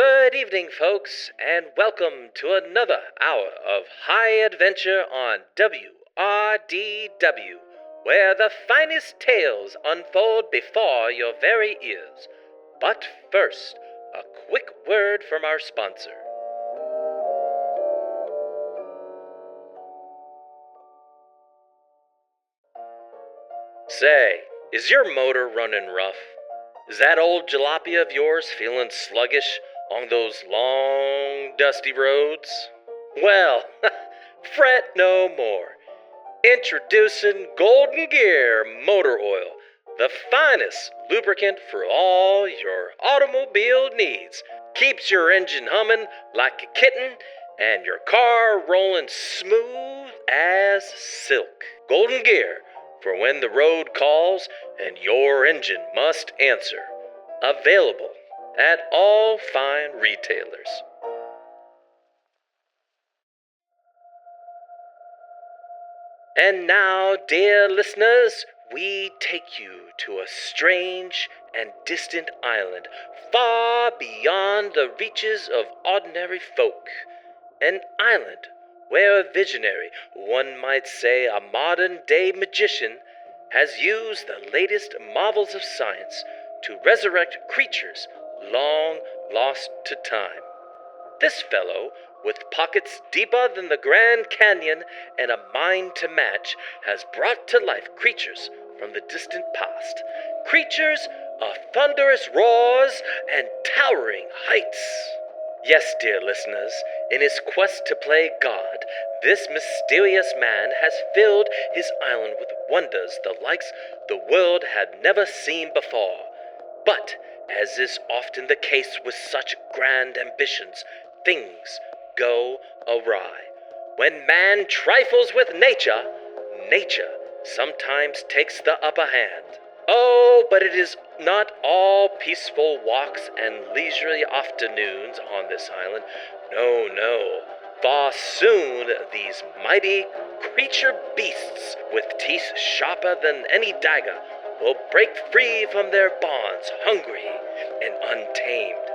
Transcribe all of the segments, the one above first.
Good evening, folks, and welcome to another hour of high adventure on WRDW, where the finest tales unfold before your very ears. But first, a quick word from our sponsor. Say, is your motor running rough? Is that old jalopy of yours feeling sluggish on those long, dusty roads? Well, fret no more. Introducing Golden Gear Motor Oil, the finest lubricant for all your automobile needs. Keeps your engine humming like a kitten and your car rolling smooth as silk. Golden Gear for when the road calls and your engine must answer. Available at all fine retailers. And now, dear listeners, we take you to a strange and distant island, far beyond the reaches of ordinary folk. An island where a visionary, one might say a modern-day magician, has used the latest marvels of science to resurrect creatures long lost to time. This fellow, with pockets deeper than the Grand Canyon and a mind to match, has brought to life creatures from the distant past. Creatures of thunderous roars and towering heights. Yes, dear listeners, in his quest to play God, this mysterious man has filled his island with wonders the likes the world had never seen before. But, as is often the case with such grand ambitions, things go awry. When man trifles with nature, nature sometimes takes the upper hand. Oh, but it is not all peaceful walks and leisurely afternoons on this island. No, no. For soon these mighty creature beasts, with teeth sharper than any dagger, will break free from their bonds, hungry and untamed.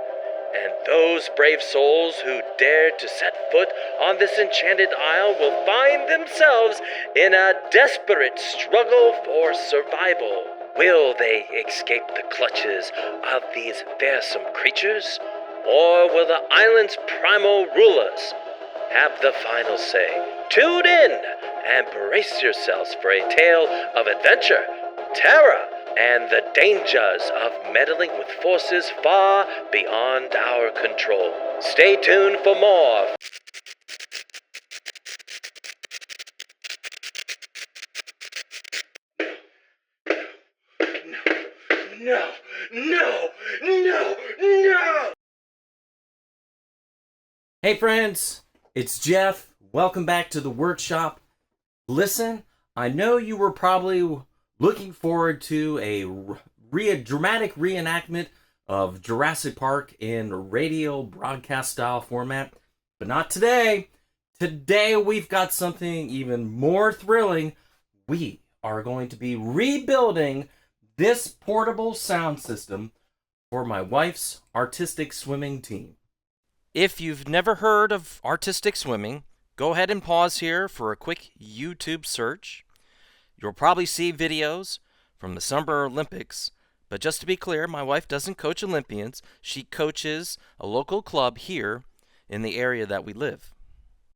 And those brave souls who dare to set foot on this enchanted isle will find themselves in a desperate struggle for survival. Will they escape the clutches of these fearsome creatures? Or will the island's primal rulers have the final say? Tune in and brace yourselves for a tale of adventure, terror, and the dangers of meddling with forces far beyond our control. Stay tuned for more. No! Hey friends, it's Jeff. Welcome back to the workshop. Listen, I know you were probably looking forward to a dramatic reenactment of Jurassic Park in radio broadcast style format, but not today. Today we've got something even more thrilling. We are going to be rebuilding this portable sound system for my wife's artistic swimming team. If you've never heard of artistic swimming, go ahead and pause here for a quick YouTube search. You'll probably see videos from the Summer Olympics, but just to be clear, my wife doesn't coach Olympians. She coaches a local club here in the area that we live.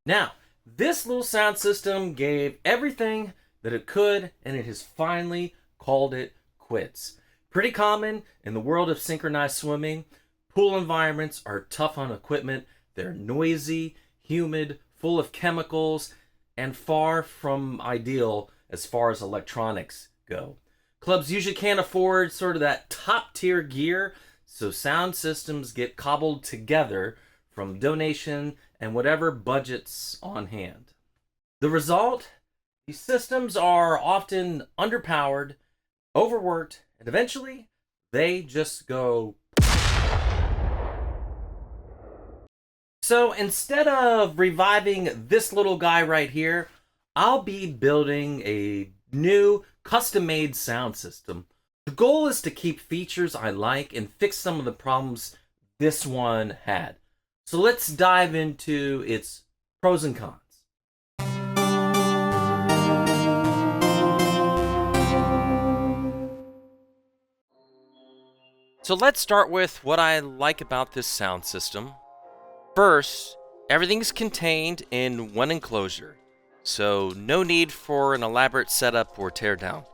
Now, this little sound system gave everything that it could, and it has finally called it quits. Pretty common in the world of synchronized swimming. Pool environments are tough on equipment. They're noisy, humid, full of chemicals, and far from ideal as far as electronics go. Clubs usually can't afford sort of that top-tier gear, so sound systems get cobbled together from donation and whatever budgets on hand. The result? These systems are often underpowered, overworked, and eventually they just go. So instead of reviving this little guy right here, I'll be building a new custom-made sound system. The goal is to keep features I like and fix some of the problems this one had. So let's dive into its pros and cons. So let's start with what I like about this sound system. First, everything's contained in one enclosure, so no need for an elaborate setup or teardown.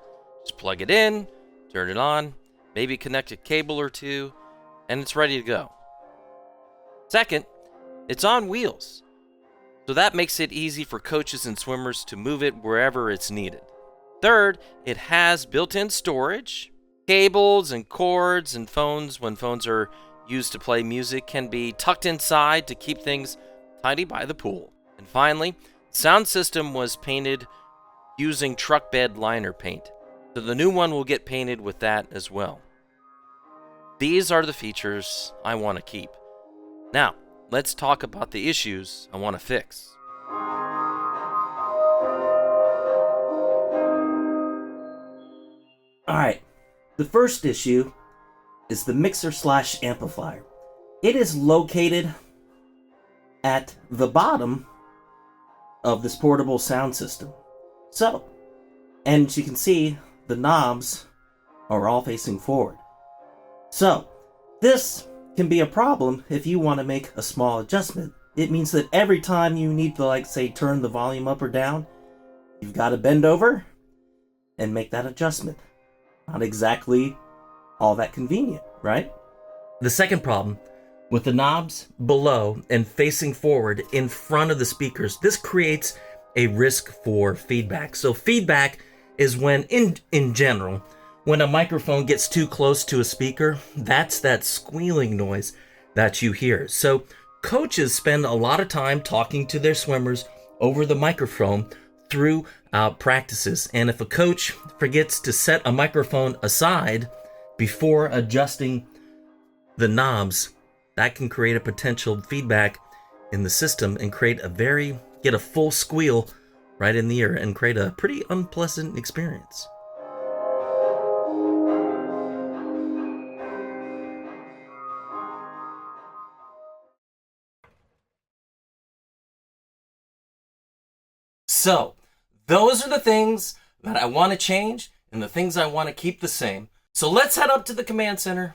Just plug it in, turn it on, maybe connect a cable or two, and it's ready to go. Second, it's on wheels, so that makes it easy for coaches and swimmers to move it wherever it's needed. Third, it has built-in storage. Cables and cords and phones, when phones are used to play music, can be tucked inside to keep things tidy by the pool. And finally, the sound system was painted using truck bed liner paint, so the new one will get painted with that as well. These are the features I want to keep. Now, let's talk about the issues I want to fix. Alright, the first issue is the mixer/amplifier. It is located at the bottom of this portable sound system. So, and as you can see, the knobs are all facing forward. So, this can be a problem if you want to make a small adjustment. It means that every time you need to, like, say, turn the volume up or down, you've got to bend over and make that adjustment. Not exactly all that convenient, right? The second problem, with the knobs below and facing forward in front of the speakers, this creates a risk for feedback. So feedback is when, in general, when a microphone gets too close to a speaker, that's that squealing noise that you hear. So coaches spend a lot of time talking to their swimmers over the microphone throughout practices. And if a coach forgets to set a microphone aside before adjusting the knobs, that can create a potential feedback in the system and get a full squeal right in the ear and create a pretty unpleasant experience. So, those are the things that I want to change and the things I want to keep the same. So let's head up to the command center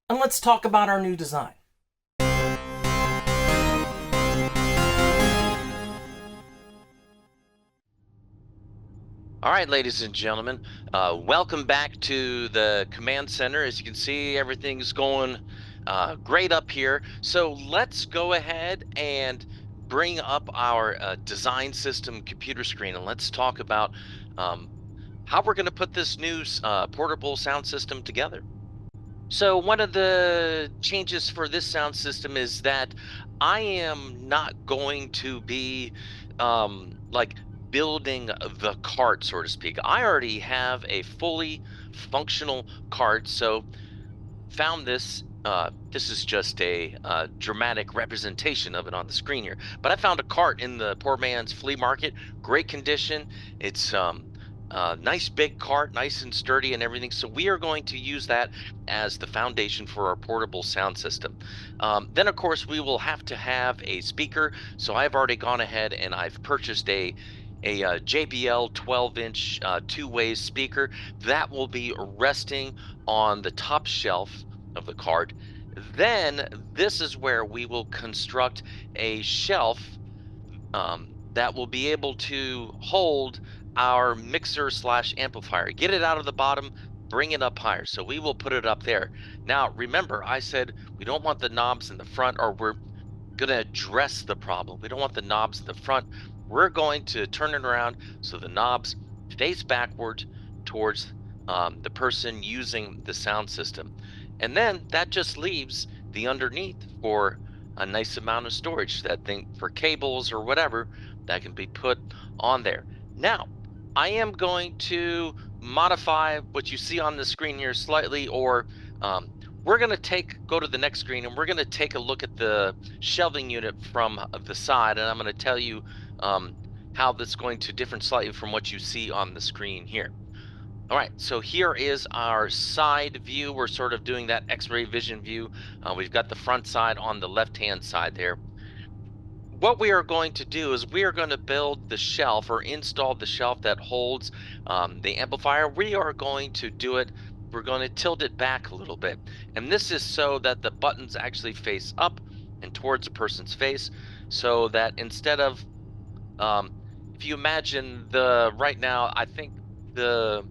and let's talk about our new design. All right, ladies and gentlemen, welcome back to the command center. As you can see, everything's going great up here. So let's go ahead and bring up our design system computer screen, and let's talk about how we're going to put this new portable sound system together. So one of the changes for this sound system is that I am not going to be like building the cart, so to speak. I already have a fully functional cart, so found this. This is just a dramatic representation of it on the screen here. But I found a cart in the poor man's flea market, great condition. It's nice big cart, nice and sturdy and everything. So we are going to use that as the foundation for our portable sound system. Then of course we will have to have a speaker. So I've already gone ahead and I've purchased a JBL 12-inch two-way speaker that will be resting on the top shelf of the cart. Then this is where we will construct a shelf that will be able to hold our mixer/amplifier. Get it out of the bottom, bring it up higher. So we will put it up there. Now remember, I said we don't want the knobs in the front, or we're going to address the problem. We don't want the knobs in the front. We're going to turn it around so the knobs face backward towards the person using the sound system. And then that just leaves the underneath for a nice amount of storage, that thing for cables or whatever that can be put on there. Now, I am going to modify what you see on the screen here slightly, or we're going to go to the next screen and we're going to take a look at the shelving unit from the side, and I'm going to tell you how that's going to differ slightly from what you see on the screen here. All right, so here is our side view. We're sort of doing that X-ray vision view. We've got the front side on the left-hand side there. What we are going to do is we are going to build the shelf or install the shelf that holds the amplifier. We are going to do it. We're going to tilt it back a little bit. And this is so that the buttons actually face up and towards a person's face, so that instead of, um, if you imagine right now, I think the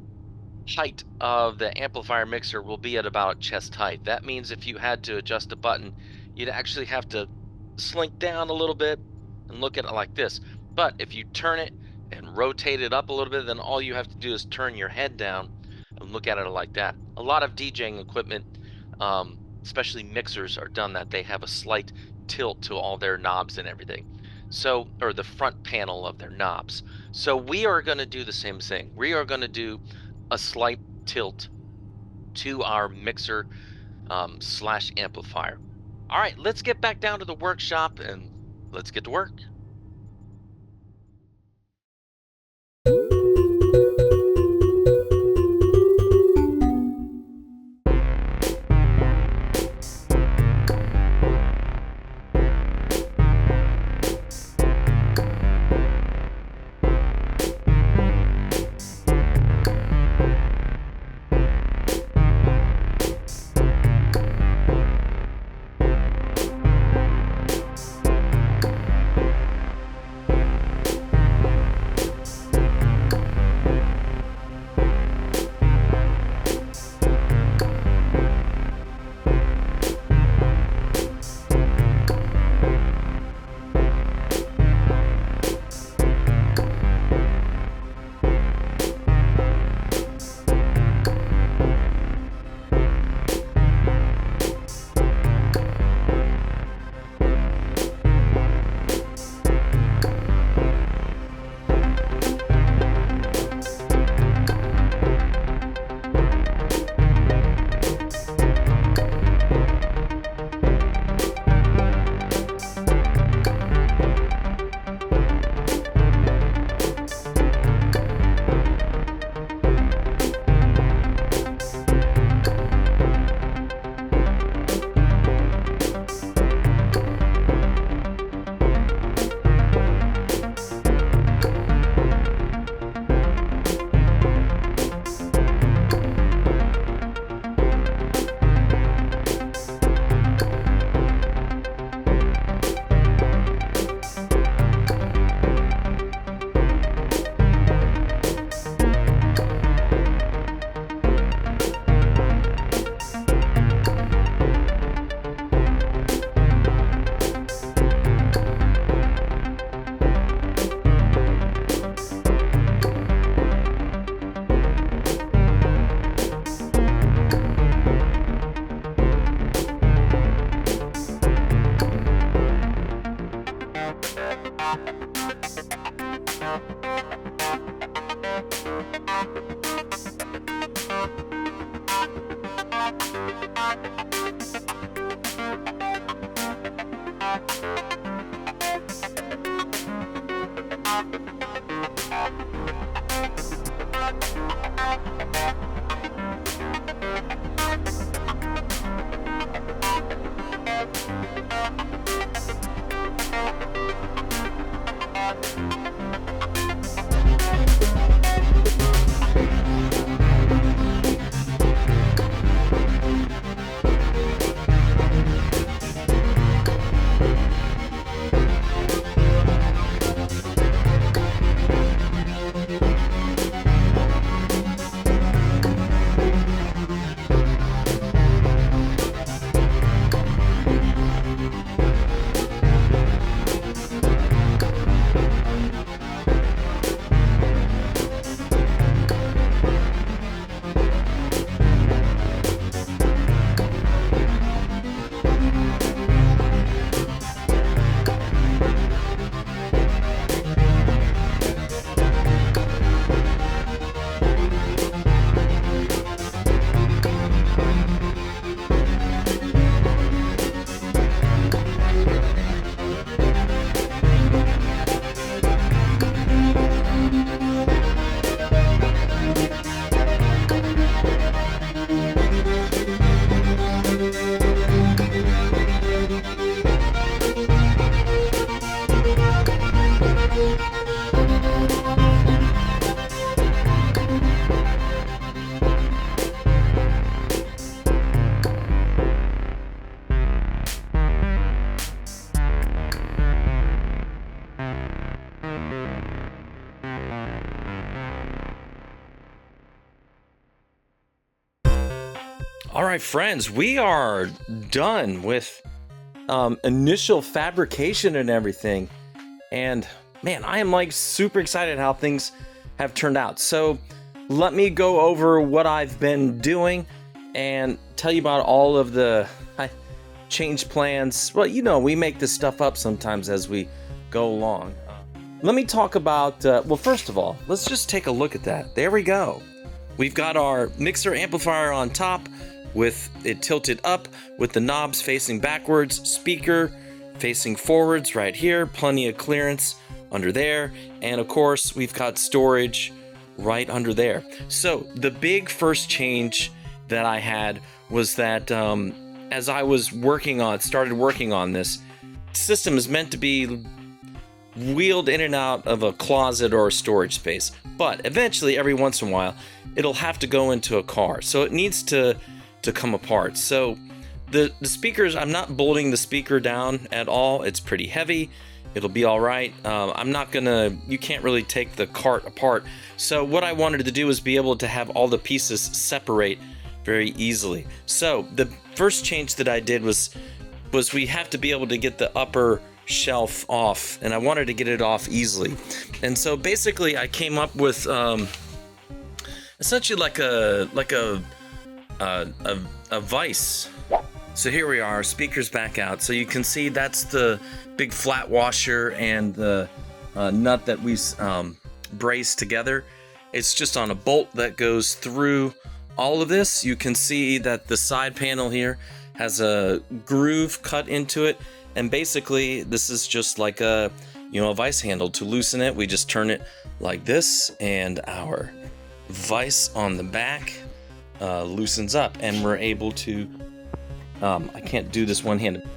height of the amplifier mixer will be at about chest height. That means if you had to adjust a button, you'd actually have to slink down a little bit and look at it like this. But if you turn it and rotate it up a little bit, then all you have to do is turn your head down and look at it like that. A lot of DJing equipment, especially mixers, are done that. They have a slight tilt to all their knobs and everything. So, or the front panel of their knobs. So we are going to do the same thing. We are going to do a slight tilt to our mixer slash amplifier. All right, let's get back down to the workshop and let's get to work. All right, friends, we are done with initial fabrication and everything. And man, I am like super excited how things have turned out. So let me go over what I've been doing and tell you about all of the change plans. Well, you know, we make this stuff up sometimes as we go along. Let me talk about, well, first of all, let's just take a look at that. There we go. We've got our mixer amplifier on top with it tilted up with the knobs facing backwards, speaker facing forwards right here, plenty of clearance under there, and of course we've got storage right under there. So the big first change that I had was that as I was started working on this, system is meant to be wheeled in and out of a closet or a storage space, but eventually every once in a while it'll have to go into a car, so it needs to come apart. So the speakers, I'm not bolting the speaker down at all. It's pretty heavy. It'll be all right. You can't really take the cart apart. So what I wanted to do is be able to have all the pieces separate very easily. So the first change that I did was we have to be able to get the upper shelf off, and I wanted to get it off easily. And so basically I came up with essentially like a vise. So here we are, speakers back out. So you can see that's the big flat washer and the nut that we braced together. It's just on a bolt that goes through all of this. You can see that the side panel here has a groove cut into it, and basically this is just like a vise handle. To loosen it, we just turn it like this, and our vise on the back loosens up, and we're able to I can't do this one-handed.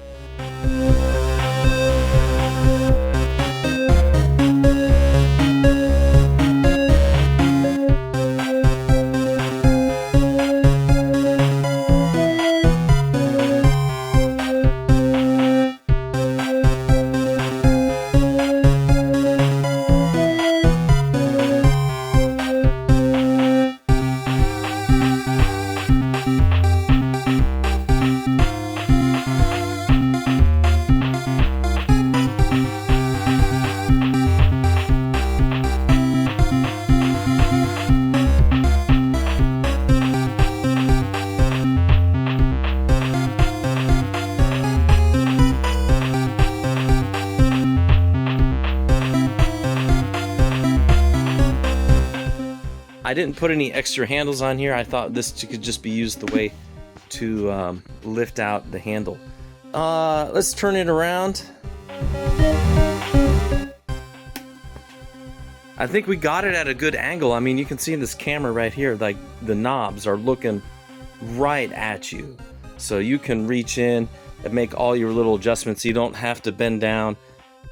I didn't put any extra handles on here. I thought this could just be used the way to lift out the handle. Let's turn it around. I think we got it at a good angle. I mean, you can see in this camera right here, like the knobs are looking right at you. So you can reach in and make all your little adjustments. You don't have to bend down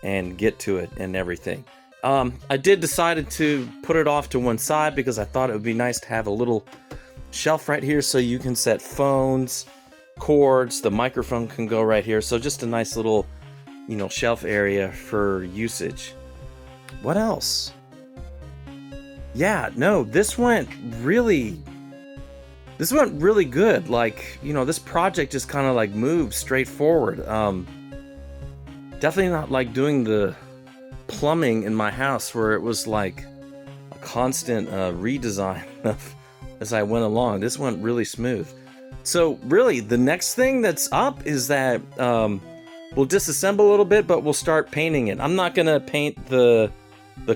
and get to it and everything. I did decide to put it off to one side because I thought it would be nice to have a little shelf right here so you can set phones, cords, the microphone can go right here. So just a nice little, shelf area for usage. What else? Yeah, no, this went really good. Like, this project just kind of like moved straight forward. Definitely not like doing the plumbing in my house where it was like a constant redesign as I went along. This went really smooth. So really the next thing that's up is that we'll disassemble a little bit, but we'll start painting it. I'm not gonna paint the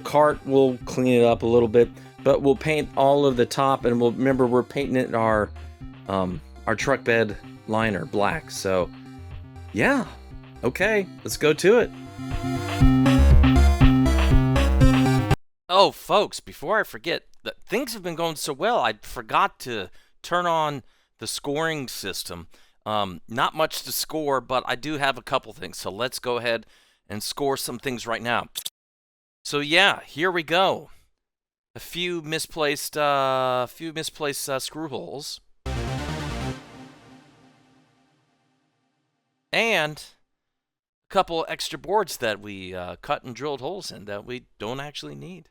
cart. We'll clean it up a little bit, but we'll paint all of the top, and we're painting it our truck bed liner black. So yeah, okay, let's go to it. Oh, folks, before I forget, things have been going so well, I forgot to turn on the scoring system. Not much to score, but I do have a couple things. So let's go ahead and score some things right now. So yeah, here we go. A few misplaced screw holes. And a couple extra boards that we cut and drilled holes in that we don't actually need.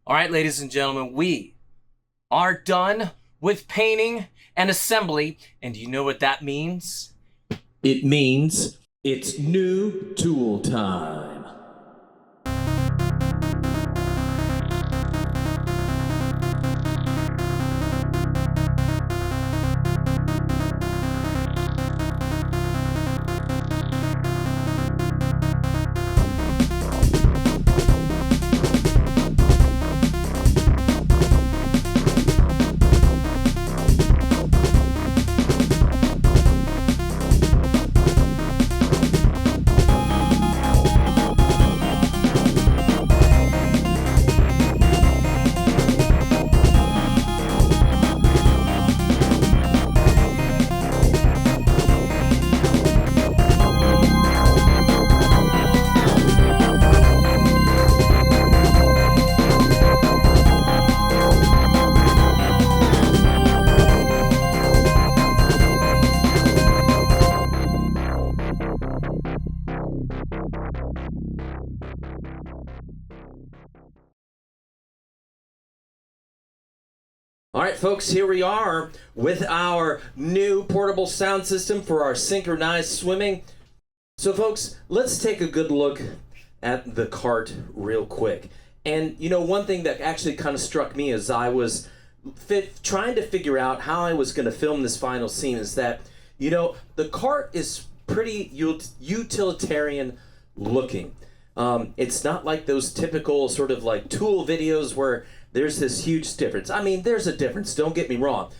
All right, ladies and gentlemen, we are done with painting and assembly. And do you know what that means? It means it's new tool time. All right, folks, here we are with our new portable sound system for our synchronized swimming. So, folks, let's take a good look at the cart real quick. And, you know, one thing that actually kind of struck me as I was trying to figure out how I was going to film this final scene is that, you know, the cart is pretty utilitarian looking. It's not like those typical sort of like tool videos where there's this huge difference. I mean, there's a difference, don't get me wrong.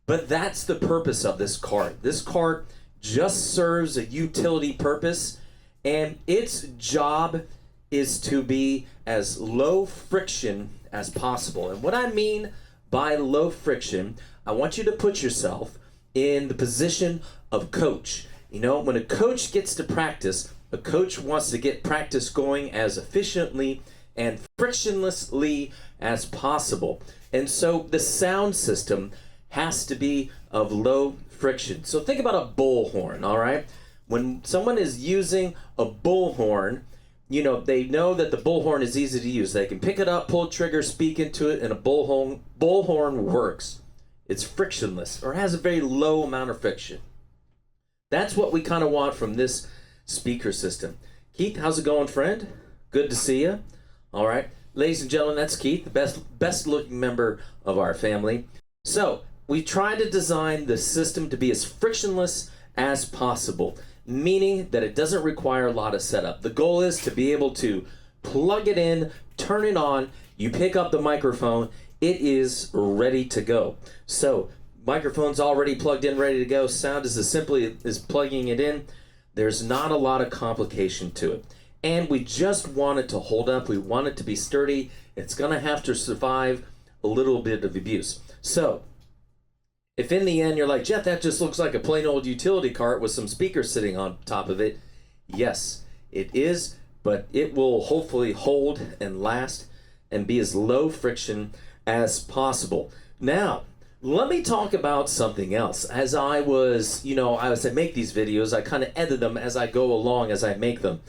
But that's the purpose of this cart. This cart just serves a utility purpose, and its job is to be as low friction as possible. And what I mean by low friction, I want you to put yourself in the position of coach. You know, when a coach gets to practice, a coach wants to get practice going as efficiently and frictionlessly as possible. And so the sound system has to be of low friction. So think about a bullhorn, all right? When someone is using a bullhorn, you know, they know that the bullhorn is easy to use. They can pick it up, pull trigger, speak into it, and a bullhorn works. It's frictionless, or has a very low amount of friction. That's what we kind of want from this speaker system. Keith, how's it going, friend? Good to see you. All right, ladies and gentlemen, that's Keith, the best looking member of our family. So we try to design the system to be as frictionless as possible, meaning that it doesn't require a lot of setup. The goal is to be able to plug it in, turn it on, you pick up the microphone, it is ready to go. So microphone's already plugged in, ready to go. Sound is as simply as plugging it in. There's not a lot of complication to it. And we just want it to hold up. We want it to be sturdy. It's going to have to survive a little bit of abuse. So if in the end you're like, Jeff, that just looks like a plain old utility cart with some speakers sitting on top of it. Yes, it is, but it will hopefully hold and last and be as low friction as possible. Now, let me talk about something else. As I make these videos, I kind of edit them as I go along, as I make them.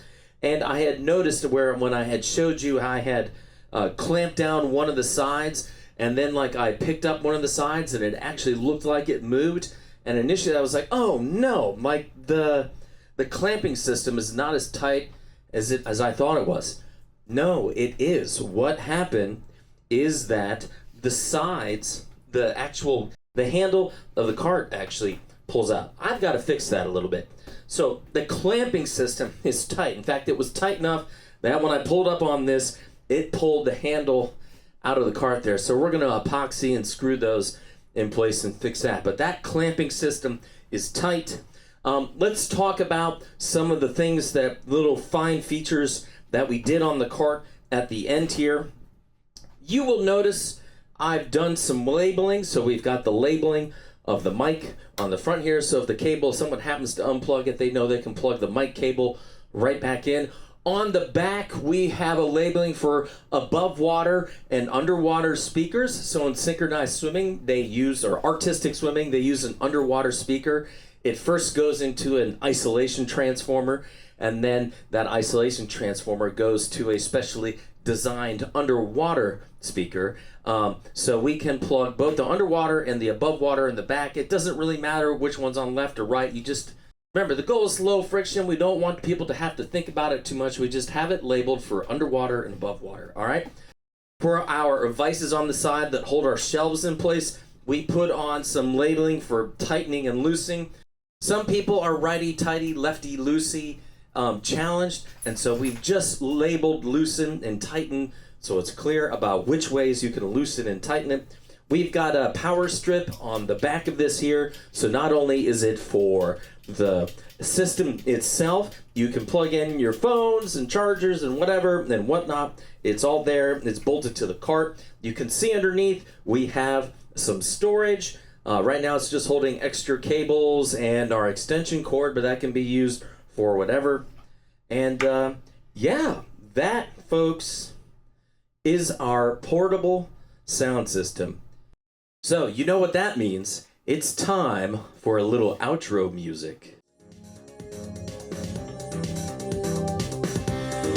And I had noticed where when I had showed you I had clamped down one of the sides, and then like I picked up one of the sides and it actually looked like it moved. And initially I was like, oh no, the clamping system is not as tight as I thought it was. No, it is. What happened is that the sides, the handle of the cart actually pulls out. I've got to fix that a little bit. So the clamping system is tight. In fact, it was tight enough that when I pulled up on this, it pulled the handle out of the cart there. So we're going to epoxy and screw those in place and fix that. But that clamping system is tight. Let's talk about some of the things, that little fine features that we did on the cart at the end here. You will notice I've done some labeling. So we've got the labeling of the mic on the front here, so if someone happens to unplug it, they know they can plug the mic cable right back in. On the back, we have a labeling for above water and underwater speakers. So in synchronized swimming, or artistic swimming, they use an underwater speaker. It first goes into an isolation transformer, and then that isolation transformer goes to a specially designed underwater speaker. So we can plug both the underwater and the above water in the back. It doesn't really matter which one's on left or right. You just remember, the goal is low friction. We don't want people to have to think about it too much. We just have it labeled for underwater and above water. All right. For our vices on the side that hold our shelves in place, we put on some labeling for tightening and loosening. Some people are righty-tighty, lefty-loosey challenged, and so we've just labeled loosen and tighten so it's clear about which ways you can loosen and tighten it. We've got a power strip on the back of this here, so not only is it for the system itself, you can plug in your phones and chargers and whatever and whatnot. It's all there. It's bolted to the cart. You can see underneath we have some storage. Right now it's just holding extra cables and our extension cord, but that can be used for whatever. And yeah, that, folks, is our portable sound system. So you know what that means. It's time for a little outro music.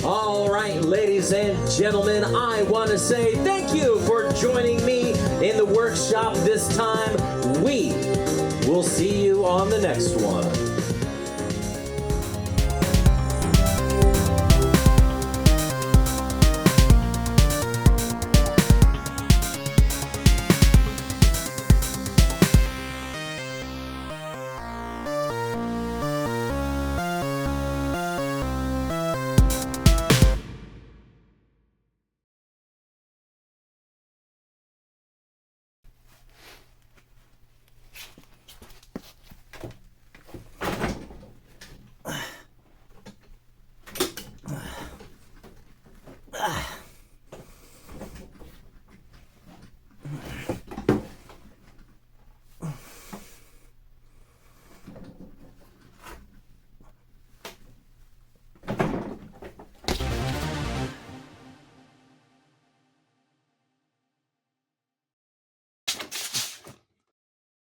All right, ladies and gentlemen, I want to say thank you for joining me in the workshop this time. We will see you on the next one.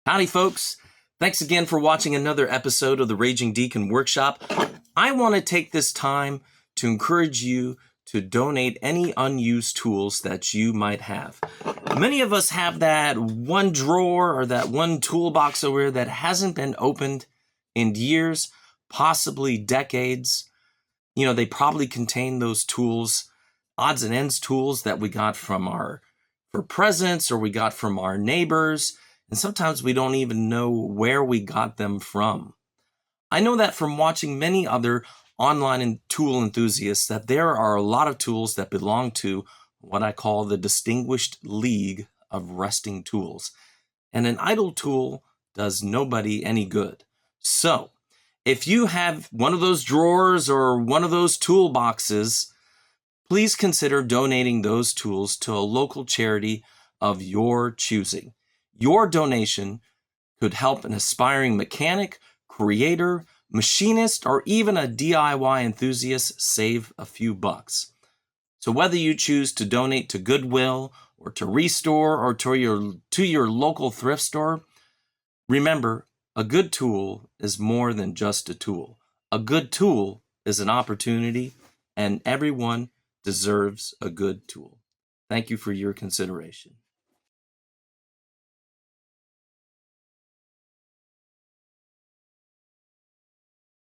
Howdy, folks. Thanks again for watching another episode of the Raging Deacon Workshop. I want to take this time to encourage you to donate any unused tools that you might have. Many of us have that one drawer or that one toolbox over here that hasn't been opened in years, possibly decades. You know, they probably contain those tools, odds and ends tools that we got for presents or we got from our neighbors. And sometimes we don't even know where we got them from. I know that from watching many other online tool enthusiasts that there are a lot of tools that belong to what I call the distinguished league of resting tools. And an idle tool does nobody any good. So if you have one of those drawers or one of those toolboxes, please consider donating those tools to a local charity of your choosing. Your donation could help an aspiring mechanic, creator, machinist, or even a DIY enthusiast save a few bucks. So whether you choose to donate to Goodwill or to Restore or to your local thrift store, remember, a good tool is more than just a tool. A good tool is an opportunity, and everyone deserves a good tool. Thank you for your consideration.